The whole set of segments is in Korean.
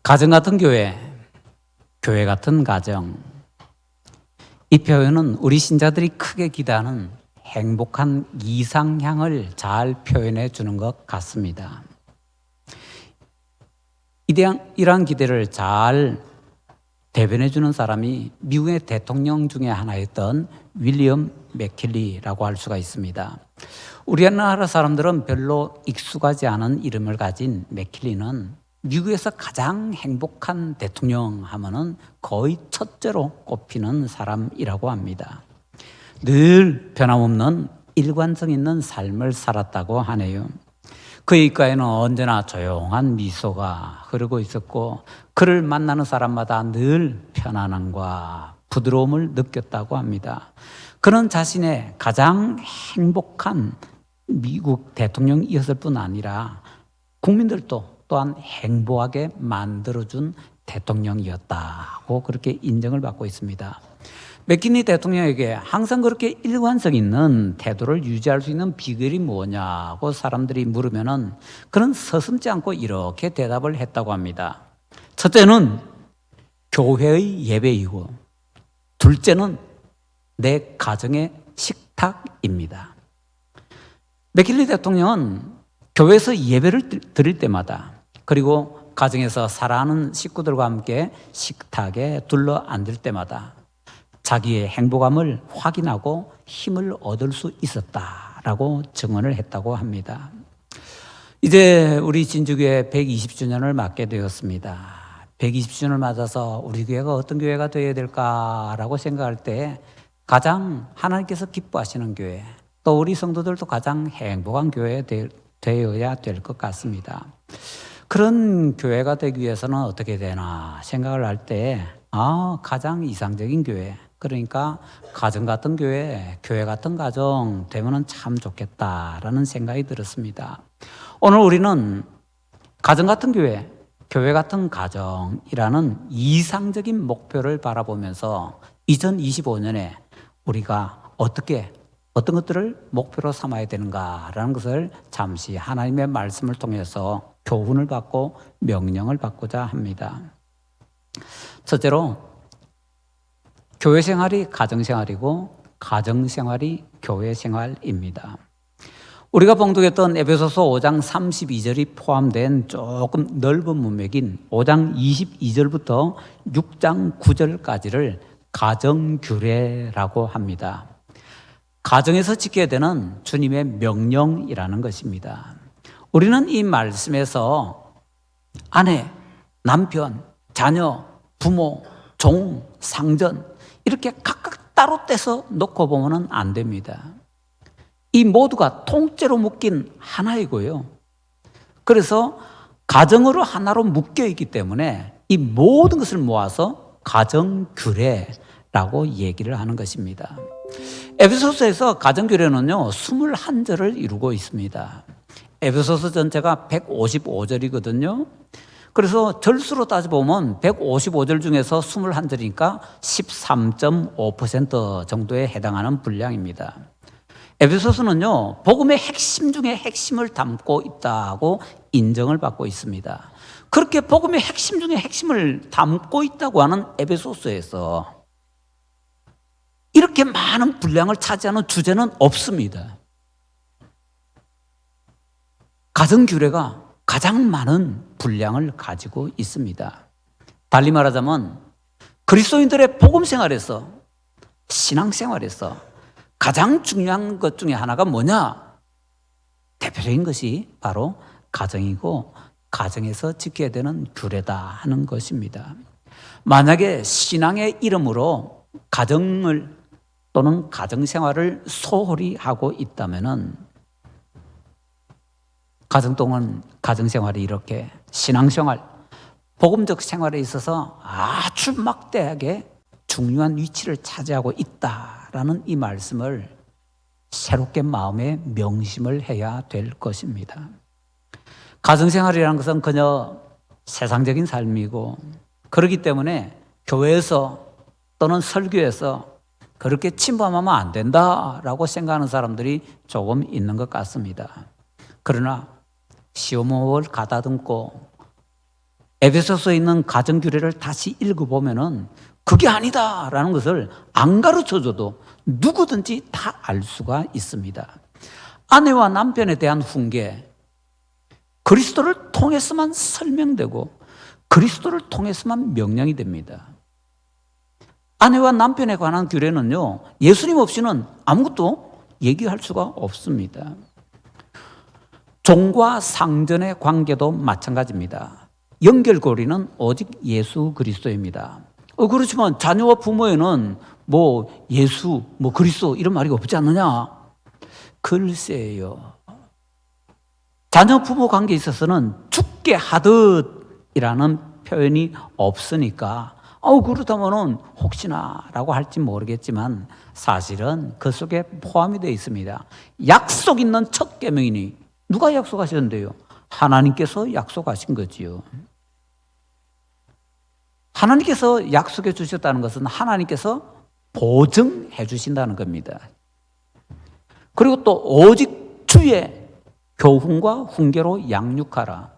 가정 같은 교회, 교회 같은 가정. 이 표현은 우리 신자들이 크게 기대하는 행복한 이상향을 잘 표현해 주는 것 같습니다. 이러한 기대를 잘 대변해 주는 사람이 미국의 대통령 중에 하나였던 윌리엄 맥킨리라고 할 수가 있습니다. 우리나라 사람들은 별로 익숙하지 않은 이름을 가진 맥킨리는 미국에서 가장 행복한 대통령 하면은 거의 첫째로 꼽히는 사람이라고 합니다. 늘 변함없는 일관성 있는 삶을 살았다고 하네요. 그의 입가에는 언제나 조용한 미소가 흐르고 있었고 그를 만나는 사람마다 늘 편안함과 부드러움을 느꼈다고 합니다. 그는 자신의 가장 행복한 미국 대통령이었을 뿐 아니라 국민들도 또한 행복하게 만들어준 대통령이었다고 그렇게 인정을 받고 있습니다. 맥킨리 대통령에게 항상 그렇게 일관성 있는 태도를 유지할 수 있는 비결이 뭐냐고 사람들이 물으면은 그는 서슴지 않고 이렇게 대답을 했다고 합니다. 첫째는 교회의 예배이고 둘째는 내 가정의 식탁입니다. 맥킨리 대통령은 교회에서 예배를 드릴 때마다 그리고 가정에서 사랑하는 식구들과 함께 식탁에 둘러 앉을 때마다 자기의 행복함을 확인하고 힘을 얻을 수 있었다라고 증언을 했다고 합니다. 이제 우리 진주교회 120주년을 맞게 되었습니다. 120주년을 맞아서 우리 교회가 어떤 교회가 되어야 될까라고 생각할 때 가장 하나님께서 기뻐하시는 교회, 또 우리 성도들도 가장 행복한 교회 되어야 될 것 같습니다. 그런 교회가 되기 위해서는 어떻게 되나 생각을 할 때 가장 이상적인 교회, 그러니까 가정 같은 교회, 교회 같은 가정 되면 참 좋겠다라는 생각이 들었습니다. 오늘 우리는 가정 같은 교회, 교회 같은 가정이라는 이상적인 목표를 바라보면서 2025년에 우리가 어떤 것들을 목표로 삼아야 되는가라는 것을 잠시 하나님의 말씀을 통해서 교훈을 받고 명령을 받고자 합니다. 첫째로 교회 생활이 가정 생활이고 가정 생활이 교회 생활입니다. 우리가 봉독했던 에베소서 5장 32절이 포함된 조금 넓은 문맥인 5장 22절부터 6장 9절까지를 가정규례라고 합니다. 가정에서 지켜야 되는 주님의 명령이라는 것입니다. 우리는 이 말씀에서 아내, 남편, 자녀, 부모, 종, 상전 이렇게 각각 따로 떼서 놓고 보면 안 됩니다. 이 모두가 통째로 묶인 하나이고요. 그래서 가정으로 하나로 묶여 있기 때문에 이 모든 것을 모아서 가정규례라고 얘기를 하는 것입니다. 에베소서에서 가정규례는요 21절을 이루고 있습니다. 에베소서 전체가 155절이거든요. 그래서 절수로 따져보면 155절 중에서 21절이니까 13.5% 정도에 해당하는 분량입니다. 에베소서는요 복음의 핵심 중에 핵심을 담고 있다고 인정을 받고 있습니다. 그렇게 복음의 핵심 중에 핵심을 담고 있다고 하는 에베소서에서 이렇게 많은 분량을 차지하는 주제는 없습니다. 가정규례가 가장 많은 분량을 가지고 있습니다. 달리 말하자면 그리스도인들의 복음생활에서 신앙생활에서 가장 중요한 것 중에 하나가 뭐냐? 대표적인 것이 바로 가정이고 가정에서 지켜야 되는 규례다 하는 것입니다. 만약에 신앙의 이름으로 가정을 또는 가정생활을 소홀히 하고 있다면은 가정 동안 가정생활이 이렇게 신앙생활, 복음적 생활에 있어서 아주 막대하게 중요한 위치를 차지하고 있다라는 이 말씀을 새롭게 마음에 명심을 해야 될 것입니다. 가정생활이라는 것은 그저 세상적인 삶이고 그렇기 때문에 교회에서 또는 설교에서 그렇게 침범하면 안 된다라고 생각하는 사람들이 조금 있는 것 같습니다. 그러나 시험을 가다듬고 에베소서에 있는 가정 규례를 다시 읽어보면은 그게 아니다라는 것을 안 가르쳐줘도 누구든지 다 알 수가 있습니다. 아내와 남편에 대한 훈계, 그리스도를 통해서만 설명되고 그리스도를 통해서만 명령이 됩니다. 아내와 남편에 관한 규례는요, 예수님 없이는 아무것도 얘기할 수가 없습니다. 종과 상전의 관계도 마찬가지입니다. 연결고리는 오직 예수 그리스도입니다. 그렇지만 자녀와 부모에는 뭐 예수, 뭐 그리스도 이런 말이 없지 않느냐? 글쎄요. 자녀 부모 관계에 있어서는 죽게 하듯이라는 표현이 없으니까 그렇다면은 혹시나라고 할지 모르겠지만 사실은 그 속에 포함이 되어 있습니다. 약속 있는 첫 계명이니 누가 약속하셨는데요? 하나님께서 약속하신 거지요. 하나님께서 약속해 주셨다는 것은 하나님께서 보증해 주신다는 겁니다. 그리고 또 오직 주의 교훈과 훈계로 양육하라.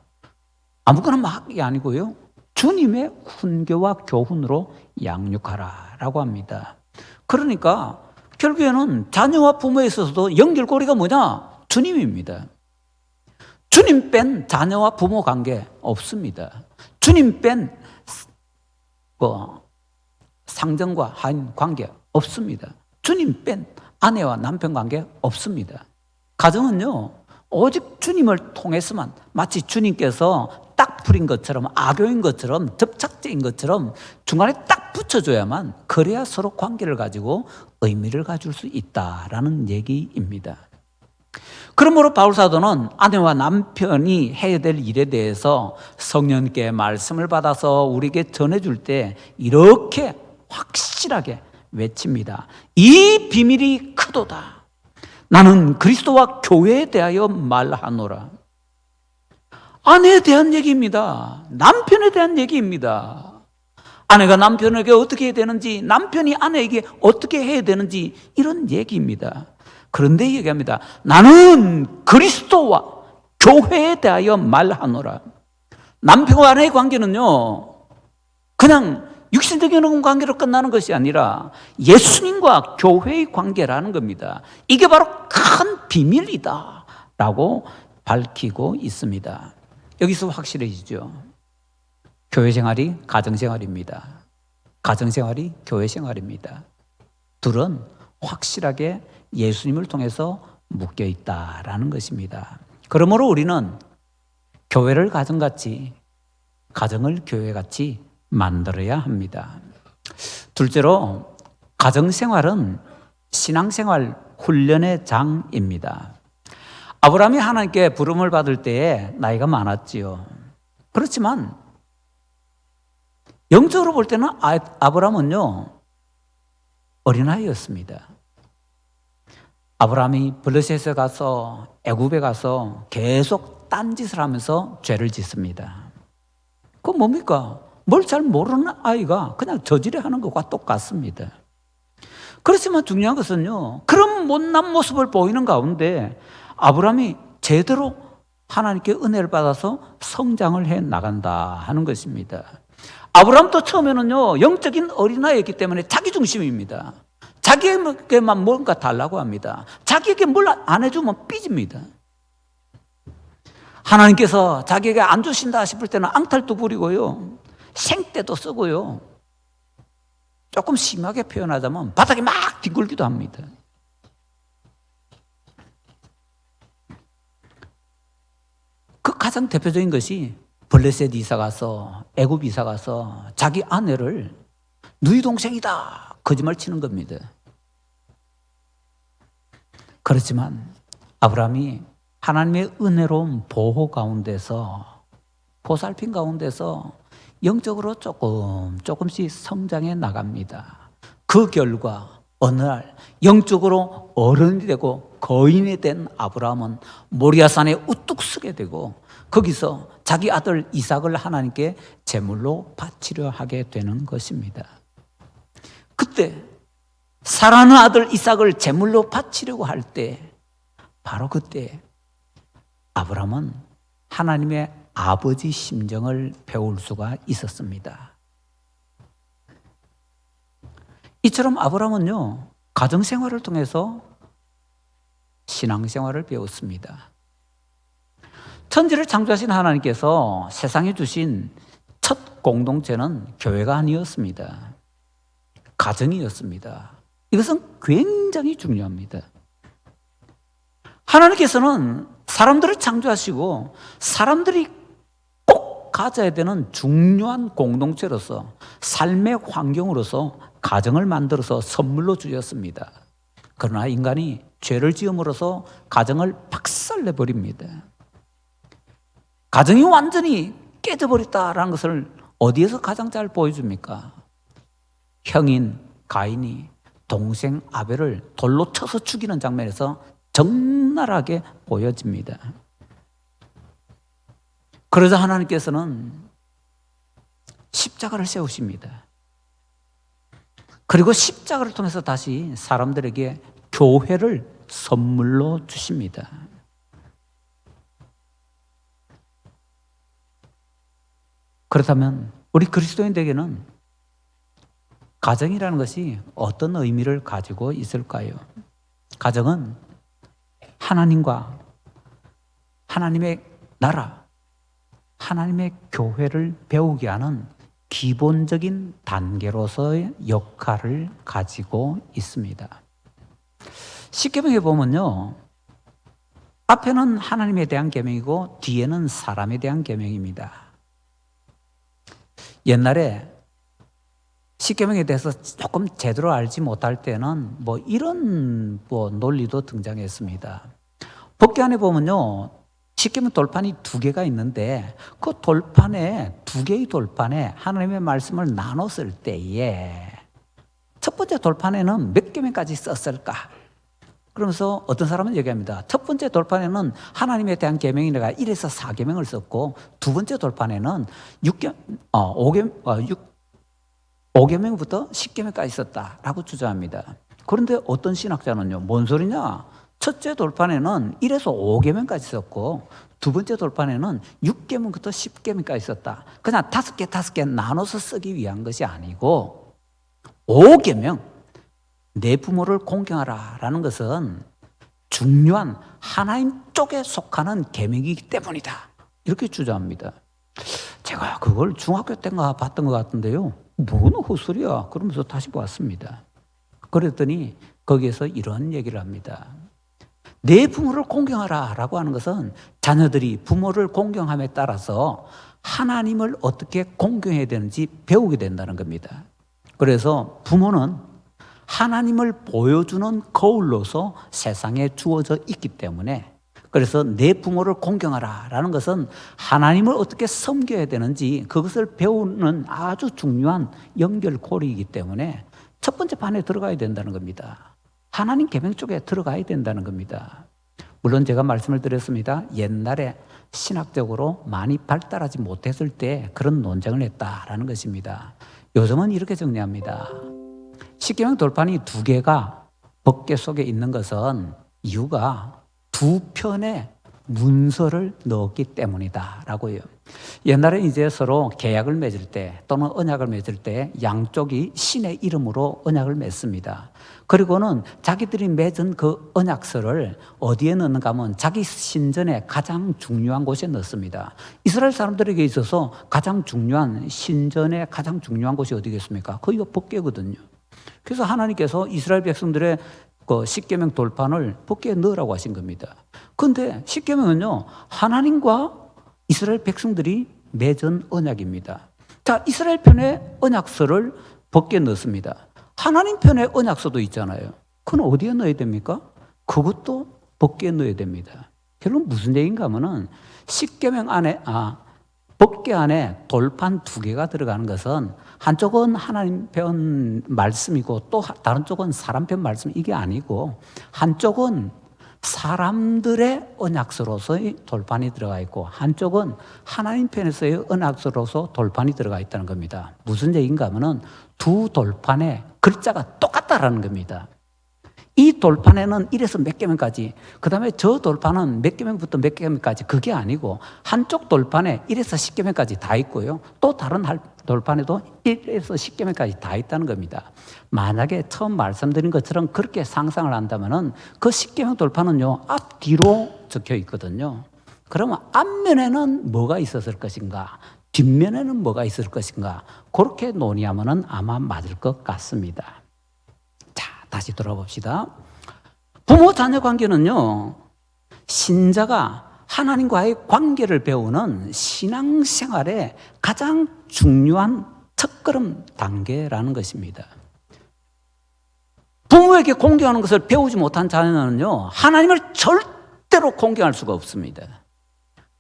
아무거나 막이 아니고요. 주님의 훈계와 교훈으로 양육하라라고 합니다. 그러니까 결국에는 자녀와 부모에 있어서도 연결고리가 뭐냐? 주님입니다. 주님 뺀 자녀와 부모 관계 없습니다. 주님 뺀 상전과 하인 관계 없습니다. 주님 뺀 아내와 남편 관계 없습니다. 가정은요, 오직 주님을 통해서만 마치 주님께서 딱 풀인 것처럼 악교인 것처럼 접착제인 것처럼 중간에 딱 붙여줘야만 그래야 서로 관계를 가지고 의미를 가질 수 있다라는 얘기입니다. 그러므로 바울사도는 아내와 남편이 해야 될 일에 대해서 성령께 말씀을 받아서 우리에게 전해줄 때 이렇게 확실하게 외칩니다. 이 비밀이 크도다. 나는 그리스도와 교회에 대하여 말하노라. 아내에 대한 얘기입니다. 남편에 대한 얘기입니다. 아내가 남편에게 어떻게 해야 되는지, 남편이 아내에게 어떻게 해야 되는지 이런 얘기입니다. 그런데 얘기합니다. 나는 그리스도와 교회에 대하여 말하노라. 남편과 아내의 관계는요, 그냥 육신적인 관계로 끝나는 것이 아니라 예수님과 교회의 관계라는 겁니다. 이게 바로 큰 비밀이다 라고 밝히고 있습니다. 여기서 확실해지죠. 교회 생활이 가정 생활입니다. 가정 생활이 교회 생활입니다. 둘은 확실하게 예수님을 통해서 묶여 있다라는 것입니다. 그러므로 우리는 교회를 가정같이, 가정을 교회같이 만들어야 합니다. 둘째로 가정생활은 신앙생활 훈련의 장입니다. 아브라함이 하나님께 부름을 받을 때에 나이가 많았지요. 그렇지만 영적으로 볼 때는 아브라함은요, 어린아이였습니다. 아브라함이 블레셋에 가서 애굽에 가서 계속 딴짓을 하면서 죄를 짓습니다. 그건 뭡니까? 뭘 잘 모르는 아이가 그냥 저지레하는 것과 똑같습니다. 그렇지만 중요한 것은요, 그런 못난 모습을 보이는 가운데 아브라함이 제대로 하나님께 은혜를 받아서 성장을 해 나간다 하는 것입니다. 아브라함도 처음에는요, 영적인 어린아이였기 때문에 자기 중심입니다. 자기에게만 뭔가 달라고 합니다. 자기에게 뭘 안 해주면 삐집니다. 하나님께서 자기에게 안 주신다 싶을 때는 앙탈도 부리고요, 생떼도 쓰고요, 조금 심하게 표현하자면 바닥에 막 뒹굴기도 합니다. 그 가장 대표적인 것이 블레셋 이사 가서, 애굽 이사 가서 자기 아내를 누이 동생이다 거짓말 치는 겁니다. 그렇지만 아브라함이 하나님의 은혜로운 보호 가운데서, 보살핌 가운데서 영적으로 조금씩 성장해 나갑니다. 그 결과 어느 날 영적으로 어른이 되고 거인이 된 아브라함은 모리아산에 우뚝 서게 되고 거기서 자기 아들 이삭을 하나님께 제물로 바치려 하게 되는 것입니다. 그때 사랑하는 아들 이삭을 제물로 바치려고 할 때, 바로 그때 아브라함은 하나님의 아버지 심정을 배울 수가 있었습니다. 이처럼 아브라함은요, 가정생활을 통해서 신앙생활을 배웠습니다. 천지를 창조하신 하나님께서 세상에 주신 첫 공동체는 교회가 아니었습니다. 가정이었습니다. 이것은 굉장히 중요합니다. 하나님께서는 사람들을 창조하시고 사람들이 꼭 가져야 되는 중요한 공동체로서 삶의 환경으로서 가정을 만들어서 선물로 주셨습니다. 그러나 인간이 죄를 지음으로써 가정을 박살내버립니다. 가정이 완전히 깨져버렸다라는 것을 어디에서 가장 잘 보여줍니까? 형인 가인이 동생 아벨을 돌로 쳐서 죽이는 장면에서 적나라하게 보여집니다. 그러자 하나님께서는 십자가를 세우십니다. 그리고 십자가를 통해서 다시 사람들에게 교회를 선물로 주십니다. 그렇다면 우리 그리스도인들에게는 가정이라는 것이 어떤 의미를 가지고 있을까요? 가정은 하나님과 하나님의 나라, 하나님의 교회를 배우게 하는 기본적인 단계로서의 역할을 가지고 있습니다. 십계명에 보면요, 앞에는 하나님에 대한 계명이고 뒤에는 사람에 대한 계명입니다. 옛날에 십계명에 대해서 조금 제대로 알지 못할 때는 이런 논리도 등장했습니다. 법궤 안에 보면요, 십계명 돌판이 2개가 있는데 그 돌판에 2개의 돌판에 하나님의 말씀을 나눴을 때에 첫 번째 돌판에는 몇 계명까지 썼을까? 그러면서 어떤 사람은 얘기합니다. 첫 번째 돌판에는 하나님에 대한 계명이 내가 1에서 4계명을 썼고 두 번째 돌판에는 5계명부터 10계명까지 썼다라고 주장합니다. 그런데 어떤 신학자는요, 뭔 소리냐? 첫째 돌판에는 1에서 5계명까지 썼고 두 번째 돌판에는 6계명부터 10계명까지 썼다. 그냥 5개 나눠서 쓰기 위한 것이 아니고 5계명, 내 부모를 공경하라 라는 것은 중요한 하나님 쪽에 속하는 계명이기 때문이다. 이렇게 주장합니다. 제가 그걸 중학교 때인가 봤던 것 같은데요. 뭐는 헛소리야. 그러면서 다시 보았습니다. 그랬더니 거기에서 이런 얘기를 합니다. 내 부모를 공경하라 라고 하는 것은 자녀들이 부모를 공경함에 따라서 하나님을 어떻게 공경해야 되는지 배우게 된다는 겁니다. 그래서 부모는 하나님을 보여주는 거울로서 세상에 주어져 있기 때문에, 그래서 내 부모를 공경하라 라는 것은 하나님을 어떻게 섬겨야 되는지 그것을 배우는 아주 중요한 연결고리이기 때문에 첫 번째 반에 들어가야 된다는 겁니다. 하나님 계명 쪽에 들어가야 된다는 겁니다. 물론 제가 말씀을 드렸습니다. 옛날에 신학적으로 많이 발달하지 못했을 때 그런 논쟁을 했다라는 것입니다. 요즘은 이렇게 정리합니다. 십계명 돌판이 2개가 법궤 속에 있는 것은 이유가 2편의 문서를 넣었기 때문이다라고요. 옛날에 이제 서로 계약을 맺을 때 또는 언약을 맺을 때 양쪽이 신의 이름으로 언약을 맺습니다. 그리고는 자기들이 맺은 그 언약서를 어디에 넣는가 하면 자기 신전의 가장 중요한 곳에 넣습니다. 이스라엘 사람들에게 있어서 가장 중요한 신전의 가장 중요한 곳이 어디겠습니까? 거기가 법궤거든요. 그래서 하나님께서 이스라엘 백성들의 그 십계명 돌판을 법궤에 넣으라고 하신 겁니다. 그런데 십계명은요, 하나님과 이스라엘 백성들이 맺은 언약입니다. 자, 이스라엘 편의 언약서를 법궤에 넣습니다. 하나님 편의 언약서도 있잖아요. 그건 어디에 넣어야 됩니까? 그것도 법궤에 넣어야 됩니다. 결론 무슨 얘기인가 하면은 십계명 안에 법궤 안에 돌판 2개가 들어가는 것은 한쪽은 하나님 편 말씀이고 또 다른 쪽은 사람 편 말씀, 이게 아니고 한쪽은 사람들의 언약서로서의 돌판이 들어가 있고 한쪽은 하나님 편에서의 언약서로서 돌판이 들어가 있다는 겁니다. 무슨 얘기인가 하면은 두 돌판의 글자가 똑같다라는 겁니다. 이 돌판에는 이래서 몇 개면까지, 그 다음에 저 돌판은 몇 개면부터 몇 개면까지, 그게 아니고 한쪽 돌판에 1에서 10개면까지 다 있고요. 또 다른 돌판에도 1에서 10개면까지 다 있다는 겁니다. 만약에 처음 말씀드린 것처럼 그렇게 상상을 한다면은 그 10개면 돌판은요, 앞뒤로 적혀 있거든요. 그러면 앞면에는 뭐가 있었을 것인가? 뒷면에는 뭐가 있을 것인가? 그렇게 논의하면은 아마 맞을 것 같습니다. 자, 다시 돌아봅시다. 부모 자녀 관계는요, 신자가 하나님과의 관계를 배우는 신앙생활의 가장 중요한 첫걸음 단계라는 것입니다. 부모에게 공경하는 것을 배우지 못한 자녀는요, 하나님을 절대로 공경할 수가 없습니다.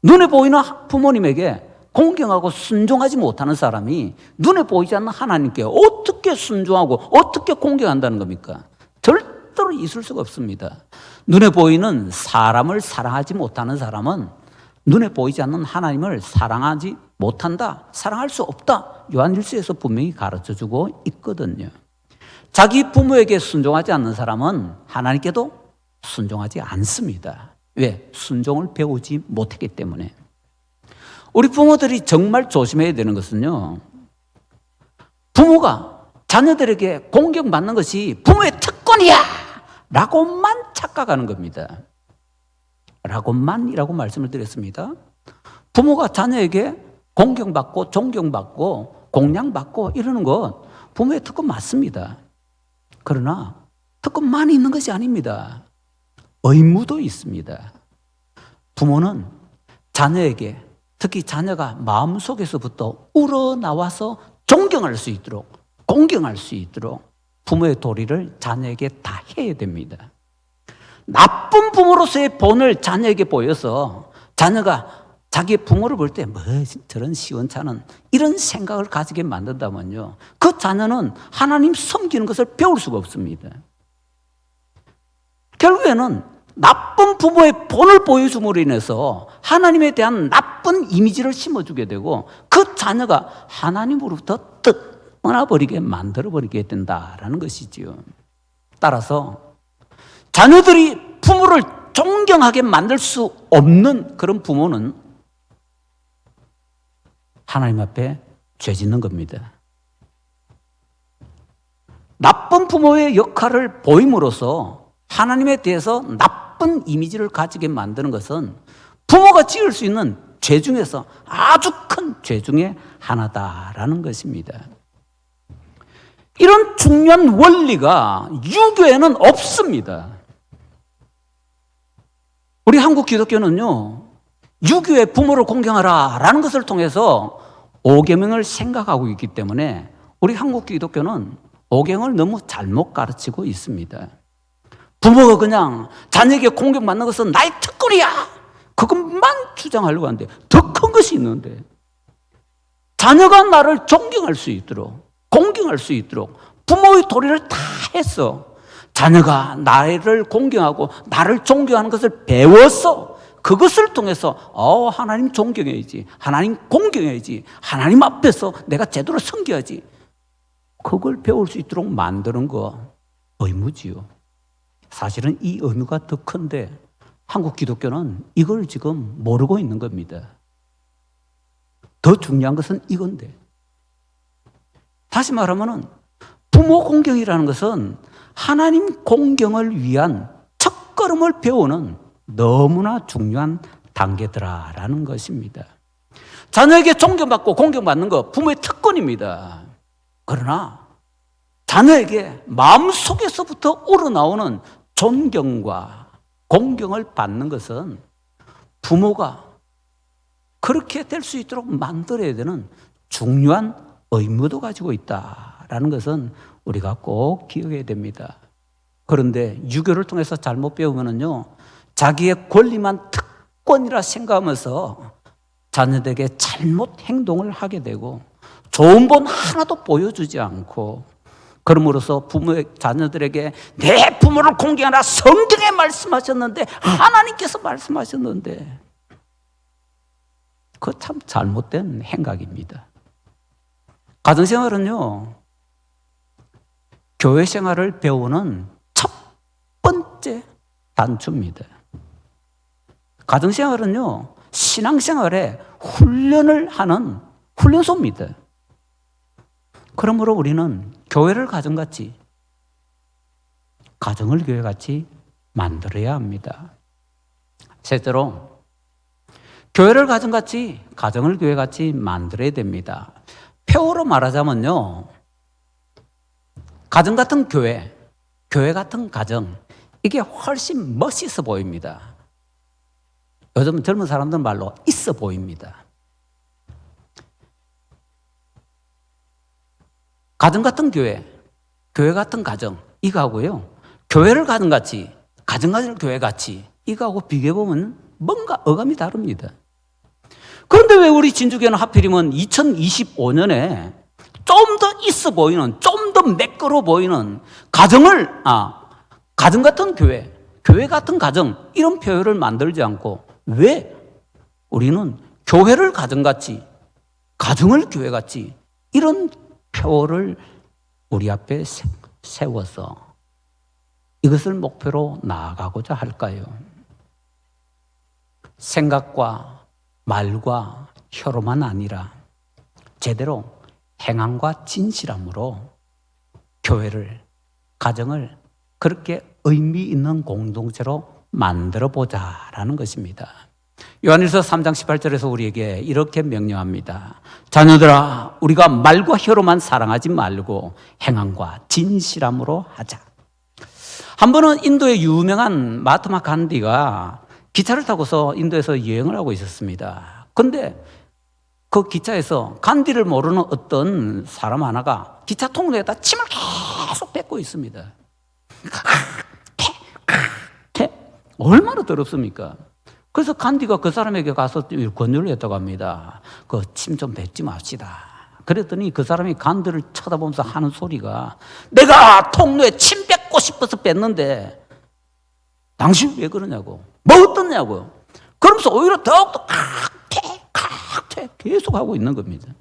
눈에 보이는 부모님에게 공경하고 순종하지 못하는 사람이 눈에 보이지 않는 하나님께 어떻게 순종하고 어떻게 공경한다는 겁니까? 절대로 있을 수가 없습니다. 눈에 보이는 사람을 사랑하지 못하는 사람은 눈에 보이지 않는 하나님을 사랑하지 못한다, 사랑할 수 없다, 요한일서에서 분명히 가르쳐주고 있거든요. 자기 부모에게 순종하지 않는 사람은 하나님께도 순종하지 않습니다. 왜? 순종을 배우지 못했기 때문에. 우리 부모들이 정말 조심해야 되는 것은요, 부모가 자녀들에게 공경받는 것이 부모의 특권이야! 라고만 착각하는 겁니다. 라고만이라고 말씀을 드렸습니다. 부모가 자녀에게 공경받고 존경받고 공양받고 이러는 것 부모의 특권 맞습니다. 그러나 특권만 있는 것이 아닙니다. 의무도 있습니다. 부모는 자녀에게, 특히 자녀가 마음속에서부터 우러나와서 존경할 수 있도록, 공경할 수 있도록 부모의 도리를 자녀에게 다 해야 됩니다. 나쁜 부모로서의 본을 자녀에게 보여서 자녀가 자기 부모를 볼 때 뭐 저런 시원찮은 이런 생각을 가지게 만든다면요, 그 자녀는 하나님 섬기는 것을 배울 수가 없습니다. 결국에는 나쁜 부모의 본을 보여줌으로 인해서 하나님에 대한 나쁜 이미지를 심어주게 되고 그 자녀가 하나님으로부터 떠나버리게 만들어버리게 된다라는 것이지요. 따라서 자녀들이 부모를 존경하게 만들 수 없는 그런 부모는 하나님 앞에 죄 짓는 겁니다. 나쁜 부모의 역할을 보임으로써 하나님에 대해서 나쁜 이미지를 가지게 만드는 것은 부모가 지을 수 있는 죄 중에서 아주 큰 죄 중에 하나다라는 것입니다. 이런 중요한 원리가 유교에는 없습니다. 우리 한국 기독교는요, 유교의 부모를 공경하라라는 것을 통해서 오계명을 생각하고 있기 때문에 우리 한국 기독교는 오경을 너무 잘못 가르치고 있습니다. 부모가 그냥 자녀에게 공경받는 것은 나의 특권이야, 그것만 주장하려고 하는데 더 큰 것이 있는데, 자녀가 나를 존경할 수 있도록, 공경할 수 있도록 부모의 도리를 다 했어. 자녀가 나를 공경하고 나를 존경하는 것을 배워서 그것을 통해서 하나님 존경해야지, 하나님 공경해야지, 하나님 앞에서 내가 제대로 섬겨야지, 그걸 배울 수 있도록 만드는 거 의무지요. 사실은 이 의무가 더 큰데 한국 기독교는 이걸 지금 모르고 있는 겁니다. 더 중요한 것은 이건데, 다시 말하면 부모 공경이라는 것은 하나님 공경을 위한 첫걸음을 배우는 너무나 중요한 단계더라라는 것입니다. 자녀에게 존경받고 공경받는 것 부모의 특권입니다. 그러나 자녀에게 마음속에서부터 우러나오는 존경과 공경을 받는 것은 부모가 그렇게 될 수 있도록 만들어야 되는 중요한 의무도 가지고 있다라는 것은 우리가 꼭 기억해야 됩니다. 그런데 유교를 통해서 잘못 배우면은요, 자기의 권리만 특권이라 생각하면서 자녀들에게 잘못 행동을 하게 되고 좋은 본 하나도 보여주지 않고, 그럼으로써 부모의 자녀들에게 내 부모를 공경하라, 성경에 말씀하셨는데, 하나님께서 말씀하셨는데, 그거 참 잘못된 행각입니다. 가정생활은요, 교회 생활을 배우는 첫 단추입니다. 가정생활은요, 신앙생활에 훈련을 하는 훈련소입니다. 그러므로 우리는 교회를 가정같이, 가정을 교회같이 만들어야 합니다. 셋째로, 교회를 가정같이, 가정을 교회같이 만들어야 됩니다. 표어로 말하자면요, 가정 같은 교회, 교회 같은 가정, 이게 훨씬 멋있어 보입니다. 요즘 젊은 사람들 말로 있어 보입니다. 가정 같은 교회, 교회 같은 가정, 이거하고요, 교회를 가정같이, 가정을 교회같이, 이거하고 비교해보면 뭔가 어감이 다릅니다. 그런데 왜 우리 진주교회는 하필이면 2025년에 좀 더 있어 보이는, 좀 더 매끄러워 보이는 가정 같은 교회, 교회 같은 가정, 이런 표현을 만들지 않고 왜 우리는 교회를 가정같이, 가정을 교회같이, 이런 표를 우리 앞에 세워서 이것을 목표로 나아가고자 할까요? 생각과 말과 혀로만 아니라 제대로 행함과 진실함으로 교회를, 가정을 그렇게 의미 있는 공동체로 만들어 보자라는 것입니다. 요한일서 3장 18절에서 우리에게 이렇게 명령합니다. 자녀들아, 우리가 말과 혀로만 사랑하지 말고 행함과 진실함으로 하자. 한 번은 인도의 유명한 마하트마 간디가 기차를 타고서 인도에서 여행을 하고 있었습니다. 그런데 그 기차에서 간디를 모르는 어떤 사람 하나가 기차 통로에다 침을 계속 뱉고 있습니다. 얼마나 더럽습니까? 그래서 간디가 그 사람에게 가서 권유를 했다고 합니다. 그 침 좀 뱉지 맙시다. 그랬더니 그 사람이 간디를 쳐다보면서 하는 소리가, 내가 통로에 침 뱉고 싶어서 뱉는데 당신 왜 그러냐고, 뭐 어떻냐고. 그러면서 오히려 더욱더 칵퇴 계속 하고 있는 겁니다.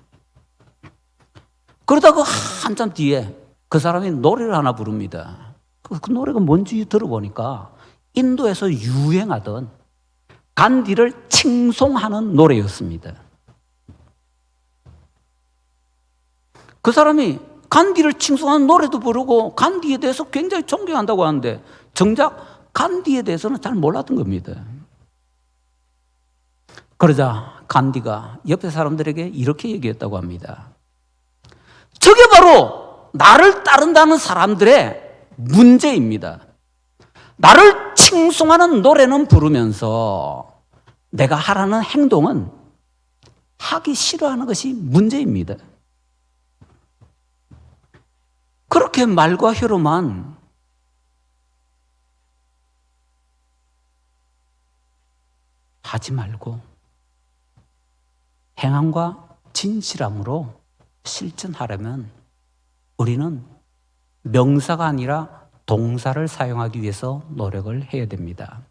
그러다가 한참 뒤에 그 사람이 노래를 하나 부릅니다. 그 노래가 뭔지 들어보니까 인도에서 유행하던 간디를 칭송하는 노래였습니다. 그 사람이 간디를 칭송하는 노래도 부르고 간디에 대해서 굉장히 존경한다고 하는데 정작 간디에 대해서는 잘 몰랐던 겁니다. 그러자 간디가 옆에 사람들에게 이렇게 얘기했다고 합니다. 저게 바로 나를 따른다는 사람들의 문제입니다. 나를 칭송하는 노래는 부르면서 내가 하라는 행동은 하기 싫어하는 것이 문제입니다. 그렇게 말과 혀로만 하지 말고 행함과 진실함으로 실천하려면 우리는 명사가 아니라 동사를 사용하기 위해서 노력을 해야 됩니다.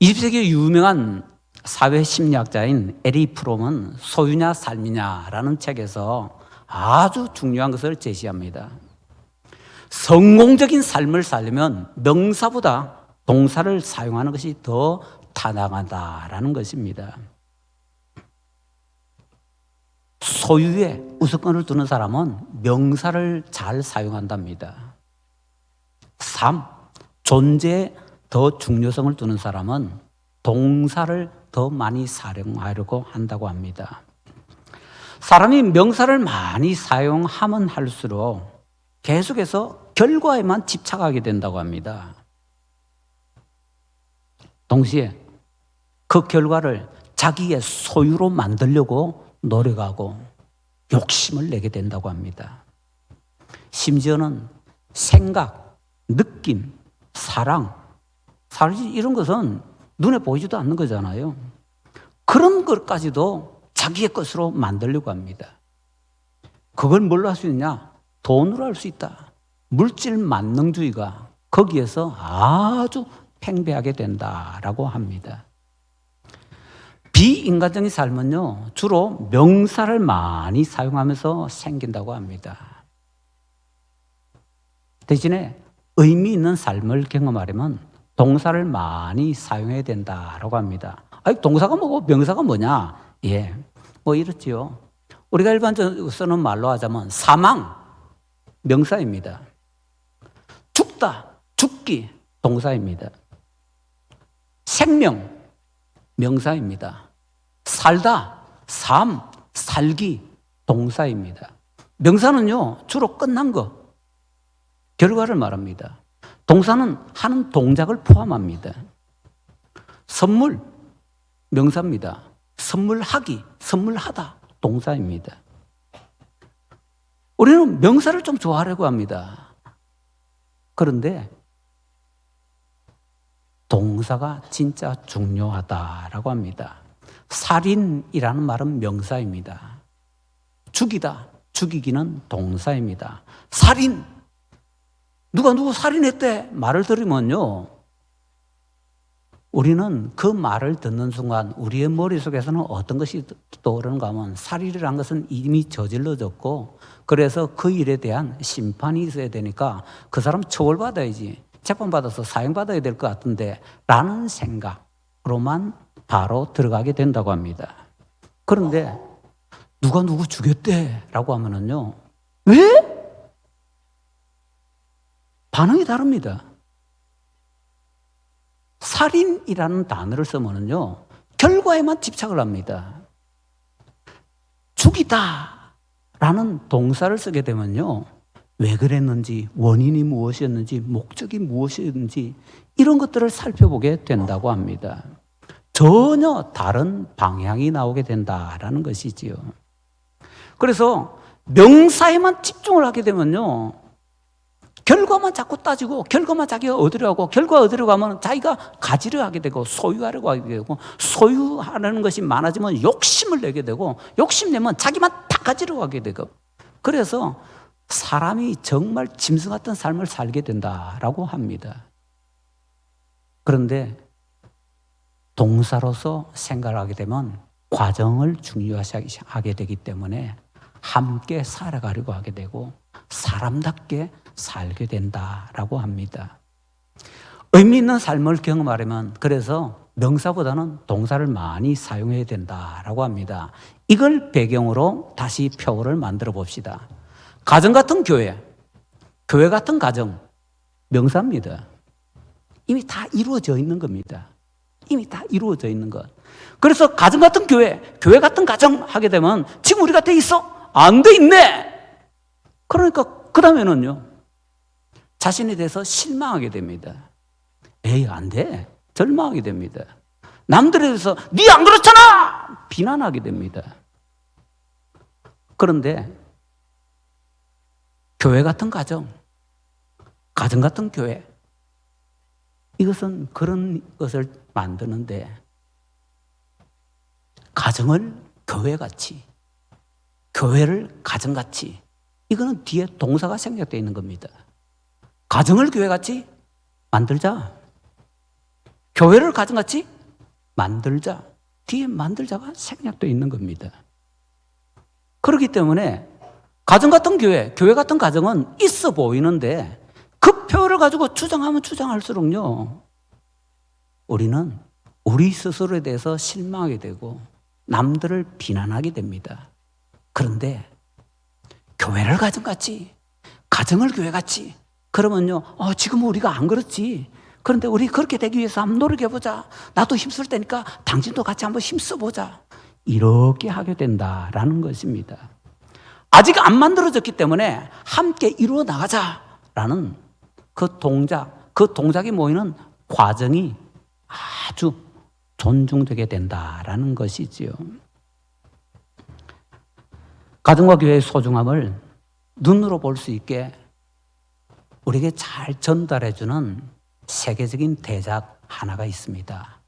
20세기 유명한 사회심리학자인 에리 프롬은 소유냐 삶이냐라는 책에서 아주 중요한 것을 제시합니다. 성공적인 삶을 살려면 명사보다 동사를 사용하는 것이 더 타당하다라는 것입니다. 소유에 우선권을 두는 사람은 명사를 잘 사용한답니다. 3. 존재에 더 중요성을 두는 사람은 동사를 더 많이 사용하려고 한다고 합니다. 사람이 명사를 많이 사용하면 할수록 계속해서 결과에만 집착하게 된다고 합니다. 동시에 그 결과를 자기의 소유로 만들려고 노력하고 욕심을 내게 된다고 합니다. 심지어는 생각, 느낌, 사랑, 사실 이런 것은 눈에 보이지도 않는 거잖아요. 그런 것까지도 자기의 것으로 만들려고 합니다. 그걸 뭘로 할 수 있냐? 돈으로 할 수 있다. 물질 만능주의가 거기에서 아주 팽배하게 된다라고 합니다. 비인간적인 삶은요, 주로 명사를 많이 사용하면서 생긴다고 합니다. 대신에 의미 있는 삶을 경험하려면 동사를 많이 사용해야 된다라고 합니다. 아니, 동사가 뭐고 명사가 뭐냐? 예, 뭐 이렇지요. 우리가 일반적으로 쓰는 말로 하자면 사망, 명사입니다. 죽다, 죽기, 동사입니다. 생명, 명사입니다. 살다, 삶, 살기, 동사입니다. 명사는요, 주로 끝난 거, 결과를 말합니다. 동사는 하는 동작을 포함합니다. 선물, 명사입니다. 선물하기, 선물하다, 동사입니다. 우리는 명사를 좀 좋아하려고 합니다. 그런데 동사가 진짜 중요하다라고 합니다. 살인이라는 말은 명사입니다. 죽이다, 죽이기는 동사입니다. 살인, 누가 누구 살인했대 말을 들으면요, 우리는 그 말을 듣는 순간 우리의 머릿속에서는 어떤 것이 떠오르는가 하면 살인이라는 것은 이미 저질러졌고 그래서 그 일에 대한 심판이 있어야 되니까 그 사람 처벌받아야지, 재판받아서 사형받아야 될 것 같은데 라는 생각으로만 바로 들어가게 된다고 합니다. 그런데 누가 누구 죽였대 라고 하면은요, 왜? 반응이 다릅니다. 살인이라는 단어를 쓰면은요, 결과에만 집착을 합니다. 죽이다 라는 동사를 쓰게 되면요, 왜 그랬는지, 원인이 무엇이었는지, 목적이 무엇이었는지 이런 것들을 살펴보게 된다고 합니다. 전혀 다른 방향이 나오게 된다라는 것이지요. 그래서 명사에만 집중을 하게 되면요, 결과만 자꾸 따지고 결과만 자기가 얻으려고, 결과 얻으려고 하면 자기가 가지려 하게 되고 소유하려고 하게 되고, 소유하는 것이 많아지면 욕심을 내게 되고, 욕심내면 자기만 다 가지려고 하게 되고, 그래서 사람이 정말 짐승 같은 삶을 살게 된다라고 합니다. 그런데 동사로서 생각을 하게 되면 과정을 중요시하게 되기 때문에 함께 살아가려고 하게 되고 사람답게 살게 된다라고 합니다. 의미 있는 삶을 경험하려면 그래서 명사보다는 동사를 많이 사용해야 된다라고 합니다. 이걸 배경으로 다시 표를 만들어 봅시다. 가정 같은 교회, 교회 같은 가정, 명사입니다. 이미 다 이루어져 있는 겁니다. 이미 다 이루어져 있는 것. 그래서 가정 같은 교회, 교회 같은 가정 하게 되면 지금 우리가 돼 있어? 안 돼 있네! 그러니까 그 다음에는요, 자신에 대해서 실망하게 됩니다. 에이, 안 돼. 절망하게 됩니다. 남들에 대해서 네 안 그렇잖아! 비난하게 됩니다. 그런데 교회 같은 가정, 가정 같은 교회, 이것은 그런 것을 만드는데 가정을 교회같이, 교회를 가정같이, 이거는 뒤에 동사가 생략되어 있는 겁니다. 가정을 교회같이 만들자. 교회를 가정같이 만들자. 뒤에 만들자가 생략되어 있는 겁니다. 그렇기 때문에 가정 같은 교회, 교회 같은 가정은 있어 보이는데 그 표를 가지고 주장하면 주장할수록요, 우리는 우리 스스로에 대해서 실망하게 되고 남들을 비난하게 됩니다. 그런데 교회를 가정같이, 가정을 교회같이, 그러면요, 지금 우리가 안 그렇지. 그런데 우리 그렇게 되기 위해서 한번 노력해보자. 나도 힘쓸 테니까 당신도 같이 한번 힘써보자. 이렇게 하게 된다라는 것입니다. 아직 안 만들어졌기 때문에 함께 이루어 나가자라는 그 동작이 모이는 과정이 아주 존중되게 된다라는 것이지요. 가정과 교회의 소중함을 눈으로 볼 수 있게 우리에게 잘 전달해주는 세계적인 대작 하나가 있습니다.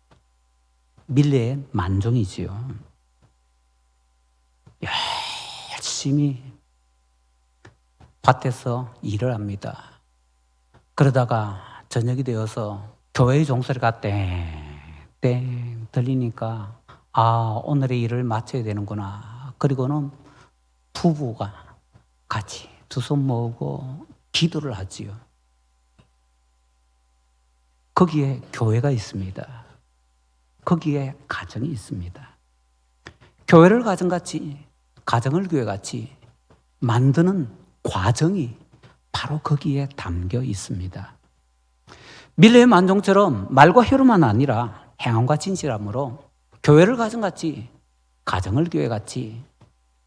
밀레의 만종이지요. 열심히 밭에서 일을 합니다. 그러다가 저녁이 되어서 교회의 종소리가 땡땡 들리니까 오늘의 일을 마쳐야 되는구나. 그리고는 부부가 같이 두 손 모으고 기도를 하지요. 거기에 교회가 있습니다. 거기에 가정이 있습니다. 교회를 가정같이, 가정을 교회같이 만드는 과정이 바로 거기에 담겨 있습니다. 밀레의 만종처럼 말과 혀로만 아니라 행함과 진실함으로 교회를 가정같이, 가정을 교회같이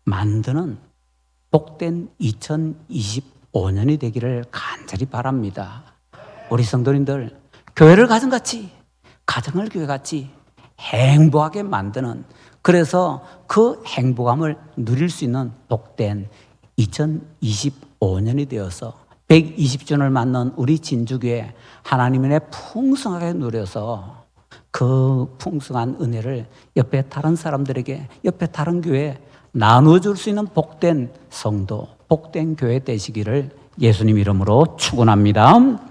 만드는 복된 2025년이 되기를 간절히 바랍니다. 우리 성도님들, 교회를 가정같이, 가정을 교회같이 행복하게 만드는, 그래서 그 행복함을 누릴 수 있는 복된 2025년이 되어서 120주년을 맞는 우리 진주교회 하나님의 은혜 풍성하게 누려서 그 풍성한 은혜를 옆에 다른 사람들에게, 옆에 다른 교회에 나눠줄 수 있는 복된 성도, 복된 교회 되시기를 예수님 이름으로 축원합니다.